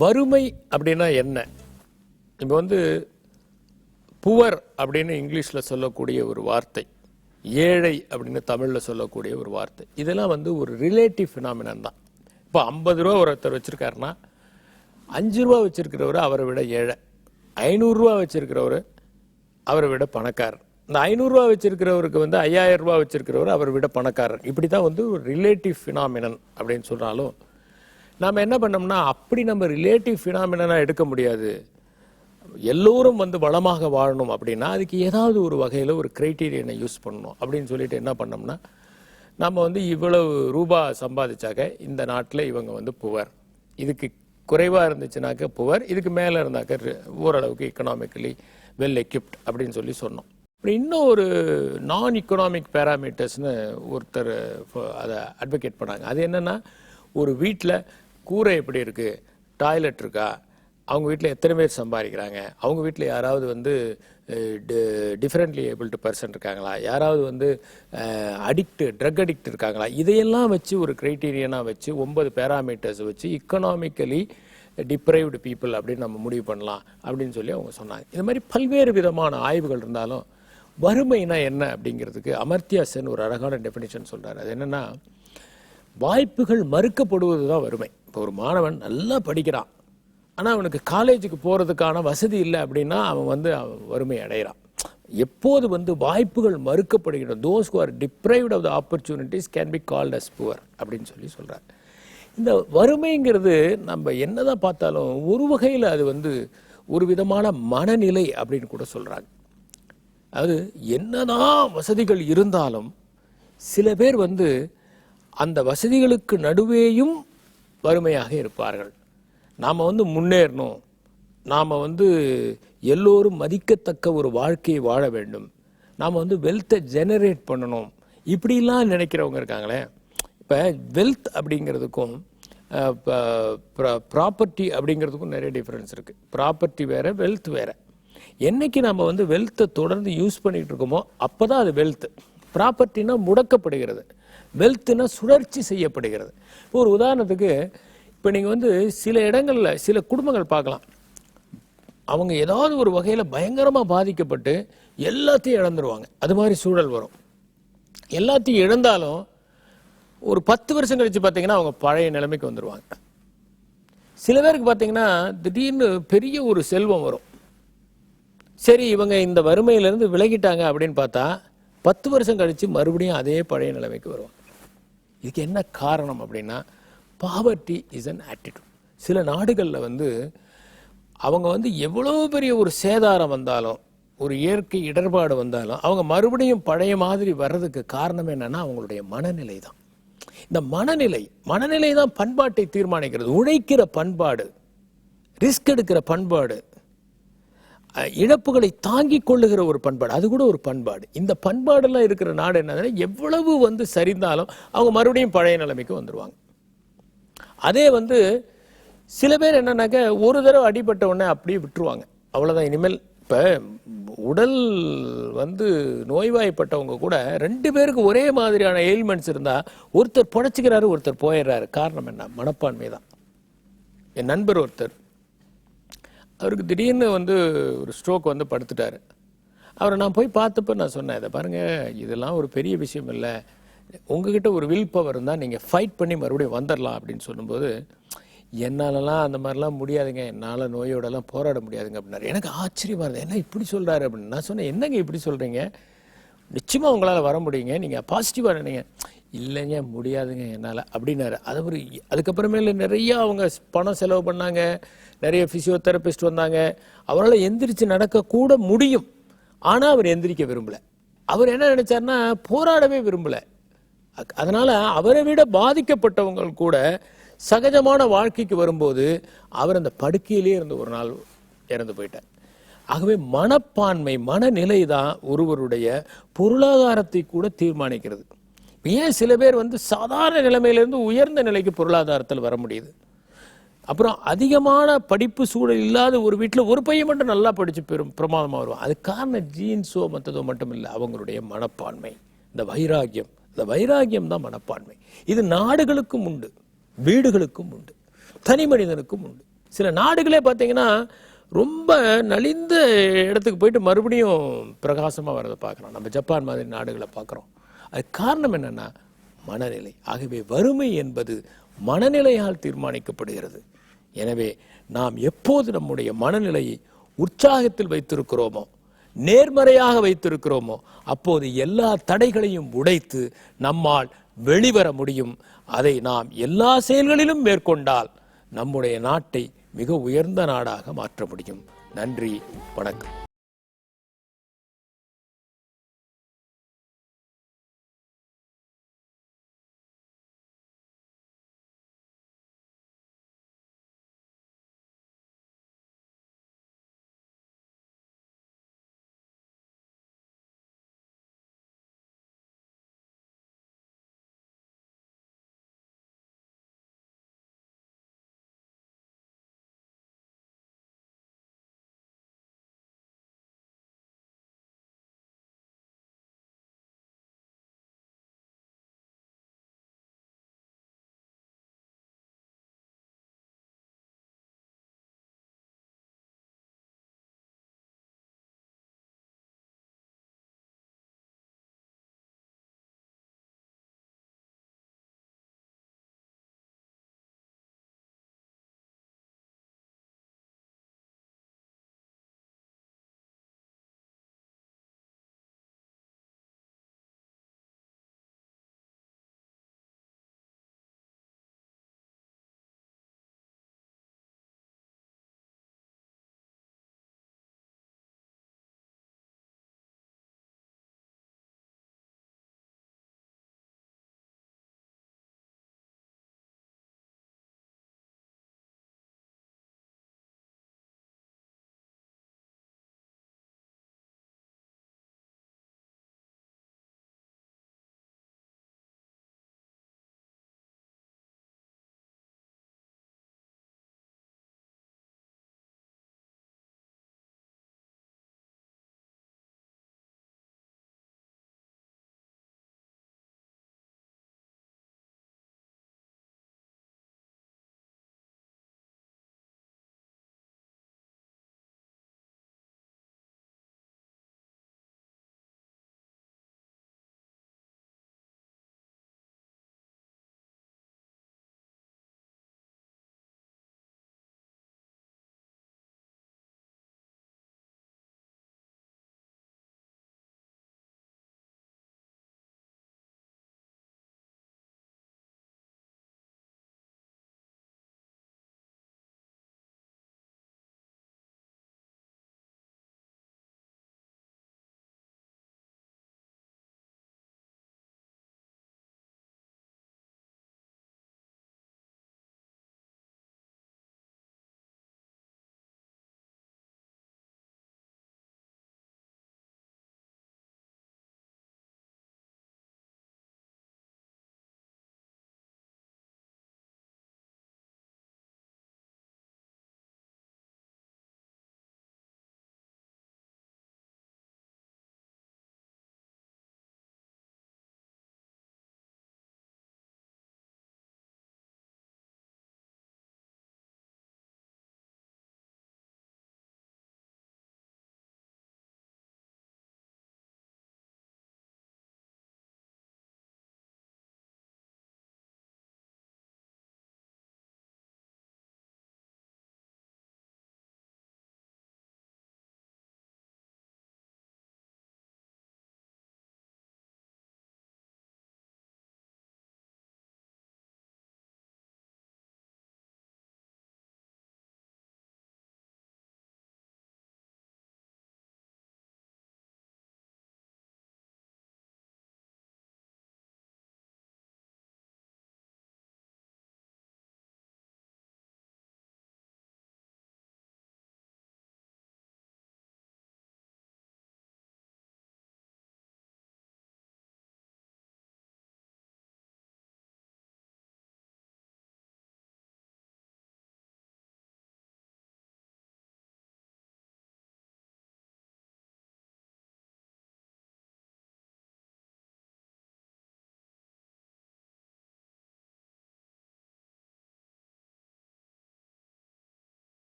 வறுமை அப்படின்னா என்ன? இப்போ வந்து புவர் அப்படின்னு இங்கிலீஷில் சொல்லக்கூடிய ஒரு வார்த்தை, ஏழை அப்படின்னு தமிழில் சொல்லக்கூடிய ஒரு வார்த்தை, இதெல்லாம் வந்து ஒரு ரிலேட்டிவ் ஃபினாமினன் தான். இப்போ 50 ரூபா ஒருத்தர் வச்சுருக்காருன்னா 5 ரூபா வச்சுருக்கிறவர் அவரை விட ஏழை, 500 ரூபா வச்சுருக்கிறவர் அவரை விட பணக்காரர், இந்த 500 ரூபா வச்சுருக்கிறவருக்கு வந்து 5000 ரூபா வச்சுருக்கிறவர் அவரை விட பணக்காரர். இப்படி தான் வந்து ஒரு ரிலேட்டிவ் ஃபினாமினன் அப்படின்னு சொன்னாலும் நாம் என்ன பண்ணோம்னா அப்படி நம்ம ரிலேட்டிவ் ஃபினாமினனாக எடுக்க முடியாது. எல்லோரும் வந்து வளமாக வாழணும் அப்படின்னா அதுக்கு ஏதாவது ஒரு வகையில் ஒரு கிரைட்டீரியனை யூஸ் பண்ணணும் அப்படின்னு சொல்லிட்டு என்ன பண்ணோம்னா நம்ம வந்து இவ்வளவு ரூபா சம்பாதிச்சாக்க இந்த நாட்டில் இவங்க வந்து புவர், இதுக்கு குறைவாக இருந்துச்சுனாக்க புவர், இதுக்கு மேலே இருந்தாக்க ஓரளவுக்கு எக்கனாமிக்கலி வெல் எக்யூப்ட் அப்படின்னு சொல்லி சொன்னோம். இப்படி இன்னும் ஒரு நான் எக்கனாமிக் பேராமீட்டர்ஸ்னு ஒருத்தர் அதை அட்வொகேட் பண்ணாங்க. அது என்னென்னா ஒரு வீட்டில் கூரை எப்படி இருக்குது, டாய்லெட் இருக்கா, அவங்க வீட்டில் எத்தனை பேர் சம்பாதிக்கிறாங்க, அவங்க வீட்டில் யாராவது வந்து டிஃப்ரெண்ட்லி ஏபிள்டு பர்சன் இருக்காங்களா, யாராவது வந்து ட்ரக் அடிக்ட் இருக்காங்களா, இதையெல்லாம் வச்சு ஒரு க்ரைட்டீரியனாக வச்சு 9 பேராமீட்டர்ஸ் வச்சு இக்கனாமிக்கலி டிப்ரைவ்டு பீப்புள் அப்படின்னு நம்ம முடிவு பண்ணலாம் அப்படின்னு சொல்லி அவங்க சொன்னாங்க. இது மாதிரி பல்வேறு விதமான ஆய்வுகள் இருந்தாலும் வறுமைனா என்ன அப்படிங்கிறதுக்கு அமர்த்தியா சென் ஒரு அழகான டெஃபினிஷன் சொல்கிறார். அது என்னென்னா வாய்ப்புகள் மறுக்கப்படுவது தான் வறுமை. இப்போ ஒரு மாணவன் நல்லா படிக்கிறான், ஆனால் அவனுக்கு காலேஜுக்கு போகிறதுக்கான வசதி இல்லை அப்படின்னா அவன் வந்து வறுமை அடைகிறான். எப்போது வந்து வாய்ப்புகள் மறுக்கப்படுகிற those who are deprived of the opportunities can be called as poor அப்படின்னு சொல்லி சொல்கிறார். இந்த வறுமைங்கிறது நம்ம என்னதான் பார்த்தாலும் ஒரு வகையில் அது வந்து ஒரு விதமான மனநிலை அப்படின்னு கூட சொல்கிறாங்க. அது என்னதான் வசதிகள் இருந்தாலும் சில பேர் வந்து அந்த வசதிகளுக்கு நடுவேயும் வறுமையாக இருப்பார்கள். நாம் வந்து முன்னேறணும், நாம் வந்து எல்லோரும் மதிக்கத்தக்க ஒரு வாழ்க்கையை வாழ வேண்டும், நாம் வந்து வெல்த்தை ஜெனரேட் பண்ணணும், இப்படிலாம் நினைக்கிறவங்க இருக்காங்களே. இப்போ வெல்த் அப்படிங்கிறதுக்கும் ப்ராப்பர்ட்டி அப்படிங்கிறதுக்கும் நிறைய டிஃப்ரென்ஸ் இருக்குது. ப்ராப்பர்ட்டி வேறு, வெல்த் வேறு. என்னைக்கு நம்ம வந்து வெல்த்தை தொடர்ந்து யூஸ் பண்ணிகிட்டு இருக்கோமோ அப்போ தான் அது வெல்த். ப்ராப்பர்ட்டினா முடக்கப்படுகிறது, வெல்த்னா சுழற்சி செய்யப்படுகிறது. இப்போ ஒரு உதாரணத்துக்கு இப்போ நீங்கள் வந்து சில இடங்களில் சில குடும்பங்கள் பார்க்கலாம், அவங்க ஏதாவது ஒரு வகையில் பயங்கரமாக பாதிக்கப்பட்டு எல்லாத்தையும் இழந்துருவாங்க. அது மாதிரி சூழல் வரும். எல்லாத்தையும் இழந்தாலும் ஒரு 10 வருஷம் கழித்து பார்த்தீங்கன்னா அவங்க பழைய நிலைமைக்கு வந்துடுவாங்க. சில பேருக்கு பார்த்தீங்கன்னா திடீர்னு பெரிய ஒரு செல்வம் வரும். சரி இவங்க இந்த வறுமையிலேருந்து விலகிட்டாங்க அப்படின்னு பார்த்தா 10 வருஷம் கழித்து மறுபடியும் அதே பழைய நிலைமைக்கு வருவாங்க. இதுக்கு என்ன காரணம் அப்படின்னா பாவர்ட்டி இஸ் அன் ஆட்டிடியூட். சில நாடுகளில் வந்து அவங்க வந்து எவ்வளோ பெரிய ஒரு சேதாரம் வந்தாலும், ஒரு இயற்கை இடர்பாடு வந்தாலும் அவங்க மறுபடியும் பழைய மாதிரி வர்றதுக்கு காரணம் என்னன்னா அவங்களுடைய மனநிலை தான். இந்த மனநிலை தான் பண்பாட்டை தீர்மானிக்கிறது. உழைக்கிற பண்பாடு, ரிஸ்க் எடுக்கிற பண்பாடு, இழப்புகளை தாங்கிக் கொள்ளுகிற ஒரு பண்பாடு, அது கூட ஒரு பண்பாடு. இந்த பண்பாடெல்லாம் இருக்கிற நாடு என்னதுன்னா எவ்வளவு வந்து சரிந்தாலும் அவங்க மறுபடியும் பழைய நிலைமைக்கு வந்துடுவாங்க. அதே வந்து சில பேர் என்னன்னாக்க ஒரு தடவை அடிபட்ட உடனே அப்படியே விட்டுருவாங்க, அவ்வளோதான். இனிமேல் இப்போ உடல் வந்து நோய்வாய்ப்பட்டவங்க கூட 2 பேருக்கு ஒரே மாதிரியான எயில்மெண்ட்ஸ் இருந்தால் ஒருத்தர் புழைச்சிக்கிறாரு, ஒருத்தர் போயிடுறாரு. காரணம் என்ன? மனப்பான்மை தான். என் நண்பர் ஒருத்தர், அவருக்கு திடீர்னு வந்து ஒரு ஸ்ட்ரோக் வந்து படுத்துட்டார். அவரை நான் போய் பார்த்தப்போ நான் சொன்னேன், இதை பாருங்கள், இதெல்லாம் ஒரு பெரிய விஷயம் இல்லை, உங்ககிட்ட ஒரு வில் பவர் இருந்தால் நீங்கள் ஃபைட் பண்ணி மறுபடியும் வந்துடலாம் அப்படின்னு சொல்லும்போது, என்னாலலாம் அந்த மாதிரிலாம் முடியாதுங்க, என்னால் நோயோடலாம் போராட முடியாதுங்க அப்படின்னாரு. எனக்கு ஆச்சரியமாக இருந்தது, என்ன இப்படி சொல்கிறாரு அப்படின்னு. நான் சொன்னேன், என்னங்க இப்படி சொல்கிறீங்க, நிச்சயமாக உங்களால் வர முடியுங்க, நீங்கள் பாசிட்டிவாக நினைங்க. இல்லைங்க முடியாதுங்க என்னால் அப்படின்னாரு. அதுக்கப்புறமேல நிறையா அவங்க பணம் செலவு பண்ணாங்க, நிறைய ஃபிசியோதெரபிஸ்ட் வந்தாங்க. அவரால் எந்திரிச்சு நடக்கக்கூட முடியும், ஆனால் அவர் எந்திரிக்க விரும்பலை. அவர் என்ன நினைச்சார்னா போராடவே விரும்பலை. அதனால் அவரை விட பாதிக்கப்பட்டவங்க கூட சகஜமான வாழ்க்கைக்கு வரும்போது அவர் அந்த படுக்கையிலே இருந்து ஒரு நாள் இறந்து போயிட்டார். ஆகவே மனப்பான்மை, மனநிலை தான் ஒருவருடைய பொருளாதாரத்தை கூட தீர்மானிக்கிறது. ஏன் சில பேர் வந்து சாதாரண நிலைமையிலிருந்து உயர்ந்த நிலைக்கு பொருளாதாரத்தில் வர முடியுது. அப்புறம் அதிகமான படிப்பு சூழல் இல்லாத ஒரு வீட்டில் ஒரு பையன் மட்டும் நல்லா படித்து பிரமாதமாக வருவான். அது காரணம் ஜீன்ஸோ மற்றதோ மட்டும் இல்லை, அவங்களுடைய மனப்பான்மை, இந்த வைராகியம் தான் மனப்பான்மை. இது நாடுகளுக்கும் உண்டு, வீடுகளுக்கும் உண்டு, தனி மனிதனுக்கும் உண்டு. சில நாடுகளே பார்த்தீங்கன்னா ரொம்ப நலிந்த இடத்துக்கு போயிட்டு மறுபடியும் பிரகாசமாக வரதை பார்க்குறோம். நம்ம ஜப்பான் மாதிரி நாடுகளை பார்க்குறோம். அது காரணம் என்னன்னா மனநிலை. ஆகவே வறுமை என்பது மனநிலையால் தீர்மானிக்கப்படுகிறது. எனவே நாம் எப்போது நம்முடைய மனநிலையை உற்சாகத்தில் வைத்திருக்கிறோமோ, நேர்மறையாக வைத்திருக்கிறோமோ, அப்போது எல்லா தடைகளையும் உடைத்து நம்மால் வெளிவர முடியும். அதை நாம் எல்லா செயல்களிலும் மேற்கொண்டால் நம்முடைய நாட்டை மிக உயர்ந்த நாடாக மாற்ற முடியும். நன்றி, வணக்கம்.